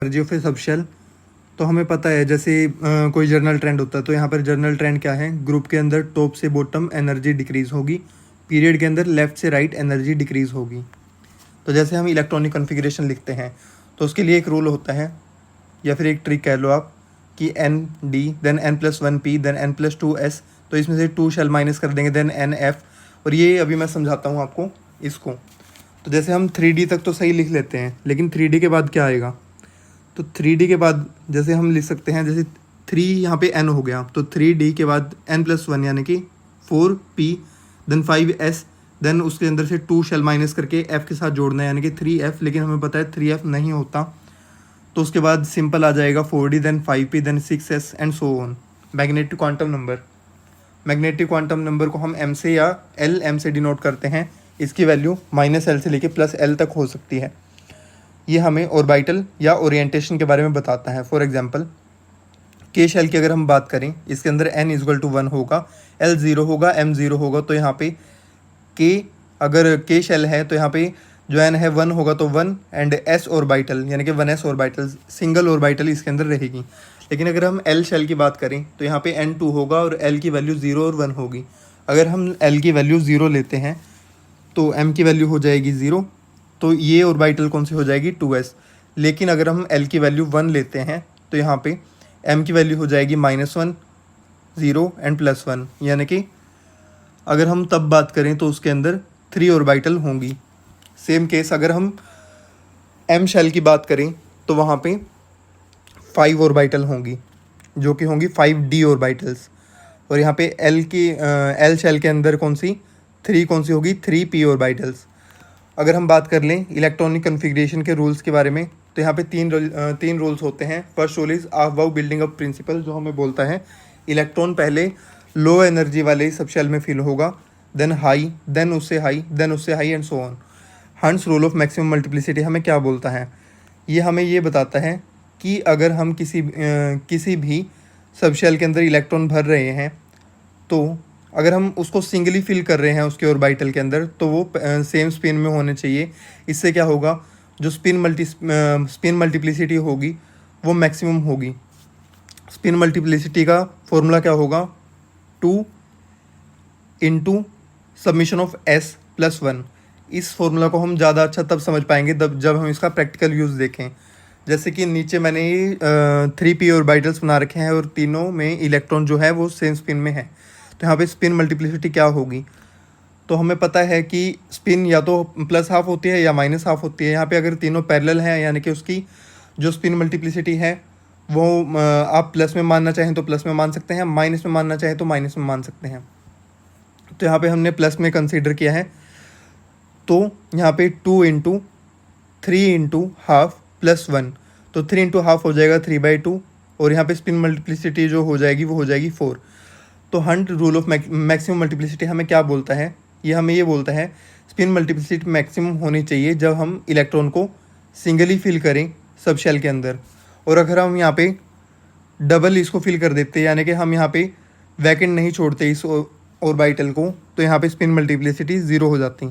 Energy of A subshell. तो हमें पता है जैसे कोई जर्नल ट्रेंड होता है, तो यहाँ पर जर्नल ट्रेंड क्या है, ग्रुप के अंदर टॉप से बॉटम एनर्जी डिक्रीज़ होगी, पीरियड के अंदर लेफ़्ट से राइट एनर्जी डिक्रीज़ होगी। तो जैसे हम इलेक्ट्रॉनिक कॉन्फ़िगरेशन लिखते हैं तो उसके लिए एक रूल होता है या फिर एक ट्रिक कह लो आप कि N D then n+1p then n+2s। तो इसमें से 2 शेल माइनस कर देंगे देन nf। और ये अभी मैं समझाता हूँ आपको इसको। तो जैसे हम 3D तक तो सही लिख लेते हैं, लेकिन 3D के बाद क्या आएगा, तो 3D के बाद जैसे हम लिख सकते हैं, जैसे 3 यहाँ पे n हो गया, तो 3D के बाद n+1 यानी कि 4p देन 5s देन उसके अंदर से 2 शेल माइनस करके f के साथ जोड़ना है यानी कि 3f, लेकिन हमें पता है 3f नहीं होता। तो उसके बाद सिंपल आ जाएगा 4d then 5p then 6s and so on. Magnetic quantum number, magnetic quantum number को हम m से या m से डिनोट करते हैं। इसकी वैल्यू -L से लेके +L तक हो सकती है। ये हमें ऑर्बिटल या ओरिएंटेशन के बारे में बताता है। फॉर एग्जांपल के शेल की अगर हम बात करें, इसके अंदर n=1 होगा, L 0 होगा, M 0 होगा। तो यहाँ पे के, अगर के शेल है तो यहाँ पे जो n है 1 होगा, तो 1 एंड s ऑर्बिटल यानी कि 1s ऑर्बिटल, सिंगल ऑर्बिटल इसके अंदर रहेगी। लेकिन अगर हम L शेल की बात करें तो यहाँ पे n2 होगा और L की वैल्यू 0 और 1 होगी। अगर हम L की वैल्यू 0 लेते हैं तो M की वैल्यू हो जाएगी 0, तो ये ऑर्बिटल कौन सी हो जाएगी 2s। लेकिन अगर हम L की वैल्यू 1 लेते हैं तो यहाँ पे M की वैल्यू हो जाएगी -1 0 एंड +1, यानी कि अगर हम तब बात करें तो उसके अंदर 3 ऑर्बिटल होंगी। सेम केस अगर हम M शेल की बात करें तो वहाँ पे 5 ऑर्बिटल होंगी, जो कि होंगी 5d ऑर्बिटल्स। और यहाँ पे L शेल के अंदर कौन सी 3 कौन सी होगी 3p ऑर्बिटल्स। अगर हम बात कर लें इलेक्ट्रॉनिक कॉन्फ़िगरेशन के रूल्स के बारे में, तो यहाँ पे तीन रूल्स होते हैं। First rule is Aufbau building up principle, जो हमें बोलता है इलेक्ट्रॉन पहले लो एनर्जी वाले सब शेल में फिल होगा, देन हाई, देन उससे high and so on. Hunts rule of maximum multiplicity हमें क्या बोलता है, ये हमें ये बताता है कि अगर हम किसी भी सब शेल के अंदर इलेक्ट्रॉन भर रहे हैं, तो अगर हम उसको सिंगली फिल कर रहे हैं उसके ऑर्बिटल के अंदर, तो वो सेम स्पिन में होने चाहिए। इससे क्या होगा, जो स्पिन मल्टीप्लिसिटी होगी वो मैक्सिमम होगी। स्पिन मल्टीप्लिसिटी का फॉर्मूला क्या होगा, 2 × समीशन ऑफ s + 1। इस फॉर्मूला को हम ज़्यादा अच्छा तब समझ पाएंगे जब हम इसका प्रैक्टिकल यूज़ देखें। जैसे कि नीचे मैंने 3p ऑर्बिटल्स बना रखे हैं और तीनों में इलेक्ट्रॉन जो है वो सेम स्पिन में है। तो यहाँ पे स्पिन मल्टीप्लिसिटी क्या होगी, तो हमें पता है कि स्पिन या तो +½ होती है या -½ होती है। यहाँ पे अगर तीनों पैरेलल हैं यानी कि उसकी जो स्पिन मल्टीप्लिसिटी है वो आप प्लस में मानना चाहें तो प्लस में मान सकते हैं, माइनस में मानना चाहें तो माइनस में मान सकते हैं। तो यहाँ पे हमने प्लस में कंसीडर किया है, तो यहाँ पे 2 × 3 × ½ + 1, तो 3 × ½ हो जाएगा 3/2 और यहाँ पे स्पिन मल्टीप्लिसिटी जो हो जाएगी वो हो जाएगी 4। तो Hunt rule of maximum multiplicity हमें क्या बोलता है, ये हमें ये बोलता है स्पिन मल्टीप्लिसिटी मैक्सिमम होनी चाहिए जब हम इलेक्ट्रॉन को सिंगली फिल करें सब शेल के अंदर। और अगर हम यहाँ पे डबल इसको फिल कर देते यानी कि हम यहाँ पे वैकेंट नहीं छोड़ते इस ऑर्बिटल को, तो यहाँ पे स्पिन मल्टीप्लिसिटी 0 हो जाती।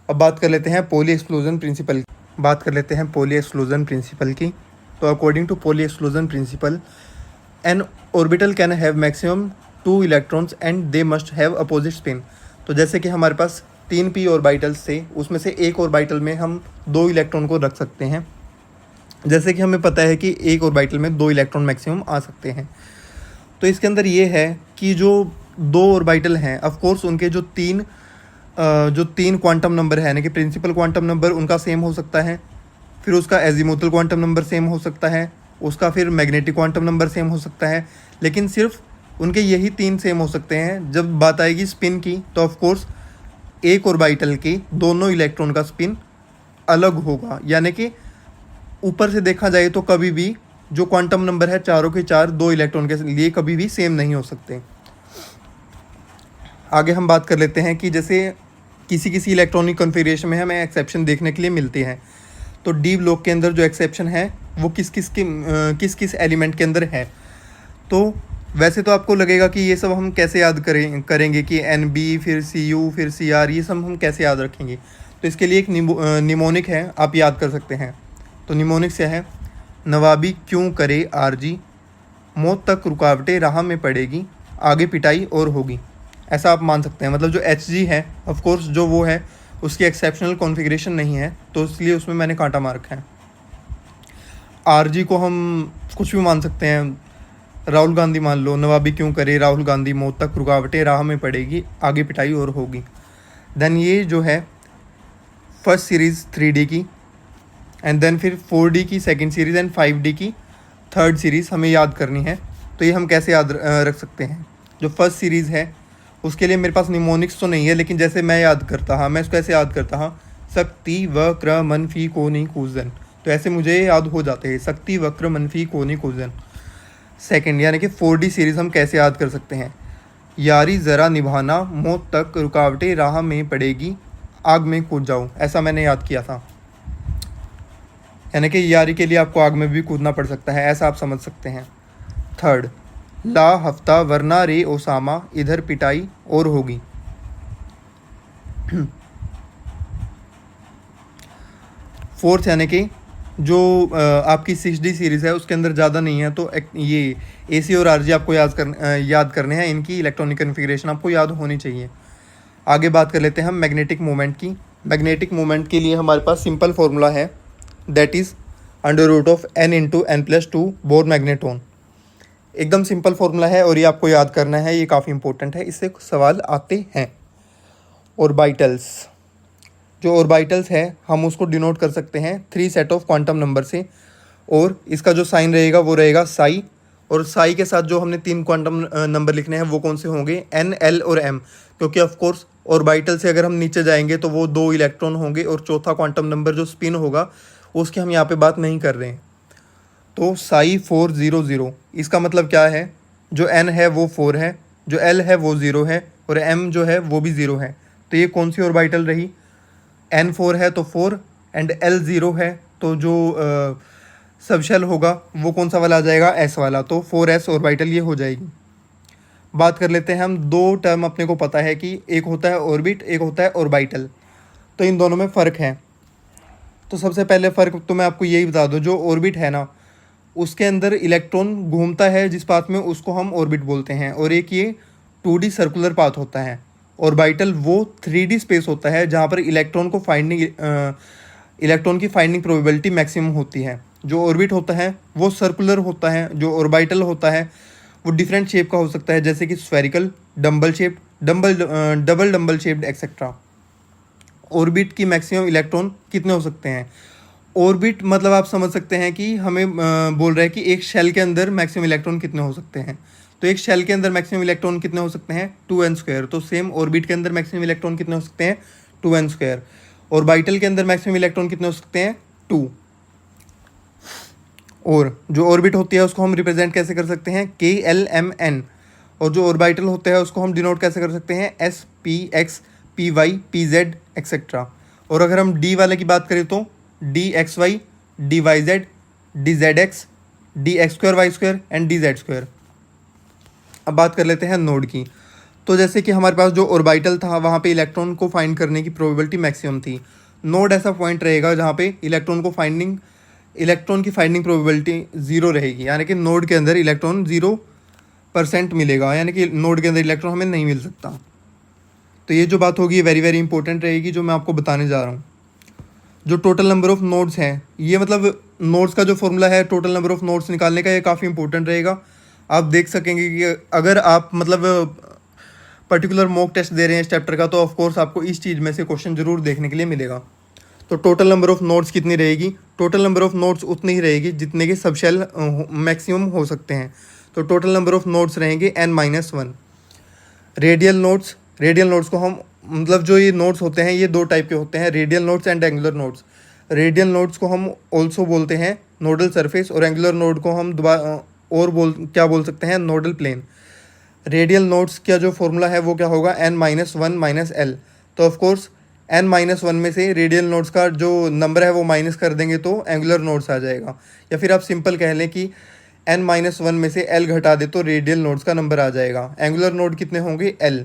अब बात कर लेते हैं पॉली एक्सक्लूजन प्रिंसिपल की। तो according to Pauli exclusion principle, an orbital can have maximum 2 electrons and they must have opposite spin. तो जैसे कि हमारे पास 3p ऑर्बिटल्स थे, उसमें से एक ऑर्बिटल में हम 2 इलेक्ट्रॉन को रख सकते हैं। जैसे कि हमें पता है कि एक ऑर्बिटल में 2 इलेक्ट्रॉन मैक्सिमम आ सकते हैं। तो इसके अंदर ये है कि जो 2 ऑर्बिटल हैं, ऑफ कोर्स उनके जो तीन क्वांटम नंबर है यानी कि प्रिंसिपल क्वांटम नंबर उनका सेम हो सकता है, फिर उसका एजीमुथल क्वांटम नंबर सेम हो सकता है, उसका फिर मैग्नेटिक क्वांटम नंबर सेम हो सकता है, लेकिन सिर्फ उनके यही 3 सेम हो सकते हैं। जब बात आएगी स्पिन की, तो ऑफ कोर्स एक ऑर्बिटल के दोनों इलेक्ट्रॉन का स्पिन अलग होगा, यानी कि ऊपर से देखा जाए तो कभी भी जो क्वांटम नंबर है चारों के चार 2 इलेक्ट्रॉन के लिए कभी भी सेम नहीं हो सकते। आगे हम बात कर लेते हैं कि जैसे किसी इलेक्ट्रॉनिक कॉन्फ़िगरेशन में हमें एक्सेप्शन देखने के लिए मिलती है, तो डी ब्लॉक के अंदर जो एक्सेप्शन है वो किस एलिमेंट के अंदर है। तो वैसे तो आपको लगेगा कि ये सब हम कैसे याद करेंगे कि NB फिर CU फिर CR, ये सब हम कैसे याद रखेंगे। तो इसके लिए एक निमोनिक है, आप याद कर सकते हैं। तो निमोनिक क्या है, नवाबी क्यों करे आरजी, मौत तक रुकावटें राह में पड़ेगी, आगे पिटाई और होगी। ऐसा आप मान सकते हैं। मतलब जो एच जी है ऑफ कोर्स जो वो है उसकी एक्सेप्शनल कॉन्फ़िगरेशन नहीं है, तो इसलिए उसमें मैंने कांटा मार रखा है। आर जी को हम कुछ भी मान सकते हैं, राहुल गांधी मान लो, नवाबी क्यों करे राहुल गांधी, मौत तक रुकावटें राह में पड़ेगी, आगे पिटाई और होगी। देन ये जो है फर्स्ट सीरीज़ 3D की, एंड देन फिर 4D की सेकंड सीरीज़ एंड 5D की थर्ड सीरीज़ हमें याद करनी है। तो ये हम कैसे याद रख सकते हैं? जो फर्स्ट सीरीज़ है उसके लिए मेरे पास निमोनिक्स तो नहीं है, लेकिन जैसे मैं याद करता हाँ, मैं इसको ऐसे याद करता हाँ, शक्ति वक्र मनफी कोनी कूजन, तो ऐसे मुझे याद हो जाते हैं, शक्ति वक्र मनफी कोनी कूजन। सेकंड यानी कि 4D सीरीज़ हम कैसे याद कर सकते हैं? यारी ज़रा निभाना, मौत तक रुकावटें राह में पड़ेगी, आग में कूद जाओ, ऐसा मैंने याद किया था। यानी कि यारी के लिए आपको आग में भी कूदना पड़ सकता है, ऐसा आप समझ सकते हैं। थर्ड, ला हफ्ता वरना रे ओसामा, इधर पिटाई और होगी। फोर्थ यानी कि जो आपकी 6D सीरीज़ है उसके अंदर ज़्यादा नहीं है, तो ये AC और RG आपको याद करने हैं, इनकी इलेक्ट्रॉनिक कन्फिग्रेशन आपको याद होनी चाहिए। आगे बात कर लेते हैं हम मैग्नेटिक मोमेंट की। मैग्नेटिक मोमेंट के लिए हमारे पास सिंपल फार्मूला है, that is √n × n+2 Bohr magneton. एकदम सिंपल फार्मूला है और ये आपको याद करना है, ये काफ़ी इंपॉर्टेंट है, इससे सवाल आते हैं। ऑर्बिटल्स, जो ऑर्बिटल्स है हम उसको डिनोट कर सकते हैं 3 सेट ऑफ क्वांटम नंबर से, और इसका जो साइन रहेगा वो रहेगा साई, और साई के साथ जो हमने 3 क्वांटम नंबर लिखने हैं वो कौन से होंगे? N, L और M, क्योंकि ऑफ कोर्स ऑर्बिटल से अगर हम नीचे जाएंगे तो वो 2 इलेक्ट्रॉन होंगे, और चौथा क्वांटम नंबर जो स्पिन होगा उसकी हम यहाँ पे बात नहीं कर रहे हैं। तो साई 400, इसका मतलब क्या है? जो N है वो 4 है, जो L है वो 0 है, और M जो है वो भी 0 है। तो ये कौन सी ऑर्बिटल रही? N 4 है तो 4, एंड L 0 है, तो जो सबशेल होगा वो कौन सा वाला आ जाएगा? S वाला, तो 4s ऑर्बिटल ये हो जाएगी। बात कर लेते हैं हम, 2 टर्म अपने को पता है कि एक होता है ऑर्बिट, एक होता है ऑर्बिटल, तो इन दोनों में फ़र्क है। तो सबसे पहले फ़र्क तो मैं आपको यही बता दूं, जो ऑर्बिट है ना उसके अंदर इलेक्ट्रॉन घूमता है जिस पाथ में, उसको हम ऑर्बिट बोलते हैं, और एक ये 2D सर्कुलर पाथ होता है। ऑर्बिटल वो 3D स्पेस होता है जहाँ पर इलेक्ट्रॉन की फाइंडिंग प्रोबेबिलिटी मैक्सिमम होती है। जो ऑर्बिट होता है वो सर्कुलर होता है, जो ऑर्बिटल होता है वो डिफरेंट शेप का हो सकता है, जैसे कि spherical, double double shaped etcetera. Orbit की मैक्सिमम इलेक्ट्रॉन कितने हो सकते हैं? ऑर्बिट मतलब आप समझ सकते हैं कि हमें बोल रहा है कि एक शेल के अंदर मैक्सिमम इलेक्ट्रॉन कितने हो सकते हैं। तो एक शेल के अंदर मैक्सिमम इलेक्ट्रॉन कितने हो सकते हैं? 2n²। तो सेम ऑर्बिट के अंदर मैक्सिमम इलेक्ट्रॉन कितने हो सकते हैं? 2n²। ऑर्बिटल के अंदर मैक्सिमम इलेक्ट्रॉन कितने हो सकते हैं? 2। और जो ऑर्बिट होती है उसको हम रिप्रेजेंट कैसे कर सकते हैं? KLMN। और जो ऑर्बिटल होता है उसको हम डिनोट कैसे कर सकते हैं? SPX, PY, PZ etcetera. और अगर हम D वाले की बात करें तो DXY, DYZ, DZX, DX²Y² and DZ²। अब बात कर लेते हैं नोड की। तो जैसे कि हमारे पास जो ऑर्बिटल था वहाँ पे इलेक्ट्रॉन को फाइंड करने की प्रोबेबिलिटी मैक्सिमम थी। नोड ऐसा पॉइंट रहेगा जहाँ पे इलेक्ट्रॉन की फाइंडिंग प्रोबेबिलिटी 0 रहेगी, यानी कि नोड के अंदर इलेक्ट्रॉन 0% मिलेगा, यानी कि नोड के अंदर इलेक्ट्रॉन हमें नहीं मिल सकता। तो ये जो बात होगी वेरी वेरी इंपॉर्टेंट रहेगी, जो मैं आपको बताने जा रहा हूँ। जो टोटल नंबर ऑफ़ नोड्स हैं, ये मतलब नोड्स का जो फॉर्मूला है टोटल नंबर ऑफ़ नोड्स निकालने का, ये काफ़ी इंपॉर्टेंट रहेगा। आप देख सकेंगे कि अगर आप मतलब पर्टिकुलर मॉक टेस्ट दे रहे हैं इस चैप्टर का, तो ऑफ कोर्स आपको इस चीज़ में से क्वेश्चन जरूर देखने के लिए मिलेगा। तो टोटल नंबर ऑफ़ नोड्स कितनी रहेगी? टोटल नंबर ऑफ़ नोड्स उतनी ही रहेगी जितने के सबशेल मैक्सिमम हो सकते हैं। तो टोटल नंबर ऑफ़ नोड्स रहेंगे n-1। रेडियल नोड्स को हम मतलब जो ये नोड्स होते हैं ये 2 टाइप के होते हैं, radial nodes and angular nodes. Radial nodes को हम ऑल्सो बोलते हैं नोडल सरफेस, और एंगुलर नोड को हम क्या बोल सकते हैं? Nodal plane. रेडियल नोड्स का जो फॉर्मूला है वो क्या होगा? n-1 - L। तो ऑफ कोर्स n-1 में से रेडियल नोड्स का जो नंबर है वो माइनस कर देंगे तो एंगुलर नोड्स आ जाएगा, या फिर आप सिंपल कह लें कि n-1 में से L घटा दे तो रेडियल नोड्स का नंबर आ जाएगा। एंगुलर नोड कितने होंगे? L।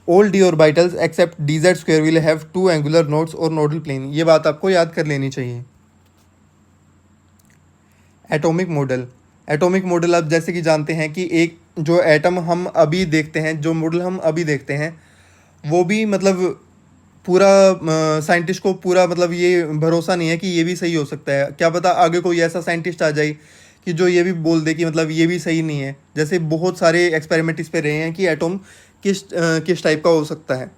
All d orbitals except dz² will have 2 angular nodes और nodal plane। ये बात आपको याद कर लेनी चाहिए। Atomic model. एटॉमिक मॉडल आप जैसे कि जानते हैं कि एक जो एटम हम अभी देखते हैं, जो मॉडल हम अभी देखते हैं, वो भी मतलब पूरा साइंटिस्ट को पूरा मतलब ये भरोसा नहीं है कि ये भी सही हो सकता है। क्या पता आगे कोई ऐसा साइंटिस्ट आ जाए कि जो ये भी बोल दे कि मतलब ये भी सही नहीं है। जैसे बहुत सारे एक्सपेरिमेंट इस पे रहे हैं कि एटॉम किस टाइप का हो सकता है।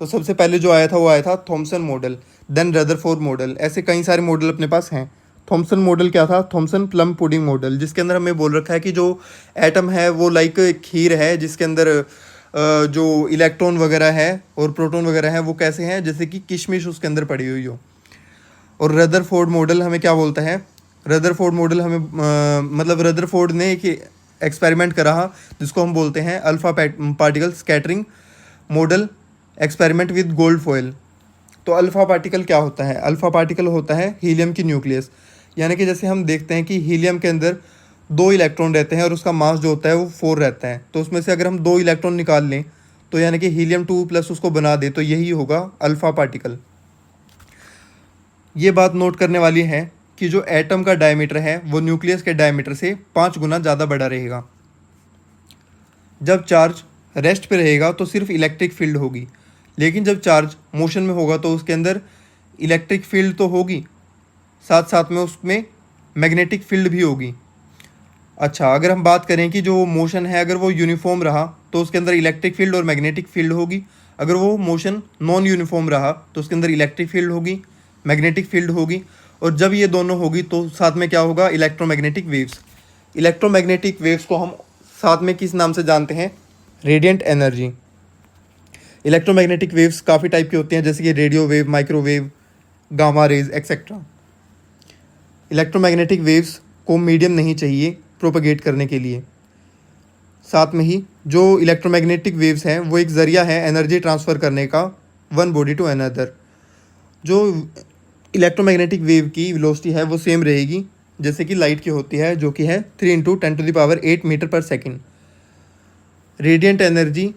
तो सबसे पहले जो आया था वो आया था Thomson model, then Rutherford model, ऐसे कई सारे मॉडल अपने पास हैं। थॉमसन मॉडल क्या था? थॉमसन प्लम पुडिंग मॉडल, जिसके अंदर हमें बोल रखा है कि जो एटम है वो लाइक खीर है, जिसके अंदर जो इलेक्ट्रॉन वगैरह है और प्रोटॉन वगैरह है वो कैसे हैं, जैसे कि किशमिश उसके अंदर पड़ी हुई हो। और रदरफोर्ड मॉडल हमें क्या बोलता है? रदरफोर्ड मॉडल हमें मतलब रदरफोर्ड ने एक एक्सपेरिमेंट करा जिसको हम बोलते हैं alpha particle scattering model experiment with gold foil. तो अल्फा पार्टिकल क्या होता है? अल्फा पार्टिकल होता है हीलियम की न्यूक्लियस, यानी कि जैसे हम देखते हैं कि हीलियम के अंदर 2 इलेक्ट्रॉन रहते हैं और उसका मास जो होता है वो 4 रहता है। तो उसमें से अगर हम 2 इलेक्ट्रॉन निकाल लें तो यानी कि हीलियम 2 प्लस उसको बना दे, तो यही होगा अल्फा पार्टिकल। ये बात नोट करने वाली है कि जो एटम का डायमीटर है वो न्यूक्लियस के डायमीटर से 5 गुना ज़्यादा बड़ा रहेगा। जब चार्ज रेस्ट पे रहेगा तो सिर्फ इलेक्ट्रिक फील्ड होगी, लेकिन जब चार्ज मोशन में होगा तो उसके अंदर इलेक्ट्रिक फील्ड तो होगी, साथ साथ में उसमें मैग्नेटिक फील्ड भी होगी। अच्छा, अगर हम बात करें कि जो मोशन है अगर वो यूनिफॉर्म रहा तो उसके अंदर इलेक्ट्रिक फील्ड और मैग्नेटिक फील्ड होगी। अगर वो मोशन नॉन यूनिफॉर्म रहा तो उसके अंदर इलेक्ट्रिक फील्ड होगी, मैग्नेटिक फील्ड होगी। और जब ये दोनों होगी तो साथ में क्या होगा? Electromagnetic waves. इलेक्ट्रोमैग्नेटिक वेव्स को हम साथ में किस नाम से जानते हैं? Radiant energy. इलेक्ट्रोमैग्नेटिक वेव्स काफ़ी टाइप की होती हैं, जैसे कि radio wave, microwave, gamma rays etcetera. Electromagnetic waves को मीडियम नहीं चाहिए प्रोपगेट करने के लिए। साथ में ही जो इलेक्ट्रोमैग्नेटिक वेव्स हैं वो एक ज़रिया है एनर्जी ट्रांसफ़र करने का वन बॉडी टू अनदर। जो इलेक्ट्रोमैग्नेटिक वेव की वेलोसिटी है वो सेम रहेगी जैसे कि लाइट की होती है, जो कि है 3 × 10⁸ मीटर पर सेकेंड। Radiant energy